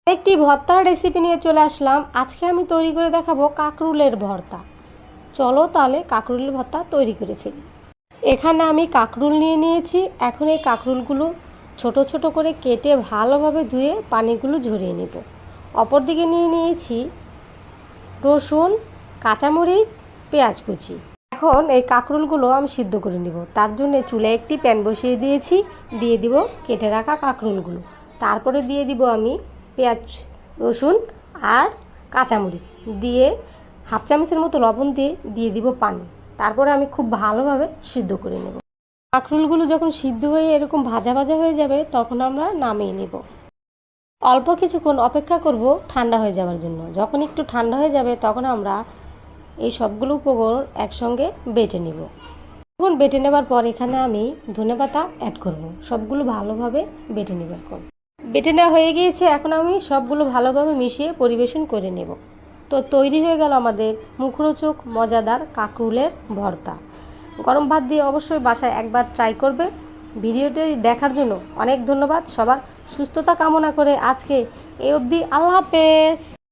একটি ভর্তার রেসিপি নিয়ে চলে আসলাম। আজকে আমি তৈরি করে দেখাবো কাঁকরোলের ভর্তা। চলো তাহলে কাঁকরোলের ভর্তা তৈরি করে ফেলি। এখানে আমি কাঁকরোল নিয়ে নিয়েছি। এখন এই কাঁকরোলগুলো ছোট ছোট করে কেটে ভালোভাবে ধুয়ে পানিগুলো ঝরিয়ে নেব। অপরদিকে নিয়ে নিয়েছি রসুন, কাঁচামরিচ, পেঁয়াজ কুচি। এখন এই কাঁকরোলগুলো আমি সিদ্ধ করে নেব। তার জন্য চুলায় একটি প্যান বসিয়ে দিয়েছি। দিয়ে দিব কেটে রাখা কাঁকরোলগুলো। তারপরে দিয়ে দিব আমি পেঁয়াজ, রসুন আর কাঁচামরিচ দিয়ে হাফ চামচের মতো লবণ দিয়ে দিব পানি। তারপরে আমি খুব ভালোভাবে সিদ্ধ করে নেব। কাঁকরোলগুলো যখন সিদ্ধ হয়ে এরকম ভাজা ভাজা হয়ে যাবে তখন আমরা নামিয়ে নেব। অল্প কিছুক্ষণ অপেক্ষা করব ঠান্ডা হয়ে যাওয়ার জন্য। যখন একটু ঠান্ডা হয়ে যাবে তখন আমরা এই সবগুলো উপকরণ একসঙ্গে বেটে নেব। এখন বেটে নেবার পর এখানে আমি ধনেপাতা অ্যাড করব। সবগুলো ভালোভাবে বেটে নেব। এখন বেটে নেওয়া হয়ে গিয়েছে। এখন আমি সবগুলো ভালোভাবে মিশিয়ে পরিবেশন করে নেব। তো তৈরি হয়ে গেল আমাদের মুখরোচক মজাদার কাঁকরোলের ভর্তা। গরম ভাত দিয়ে অবশ্যই বাসায় একবার ট্রাই করবে। ভিডিওটি দেখার জন্য অনেক ধন্যবাদ। সবার সুস্থতা কামনা করে আজকে এই অবধি। আল্লাহ হাফেজ।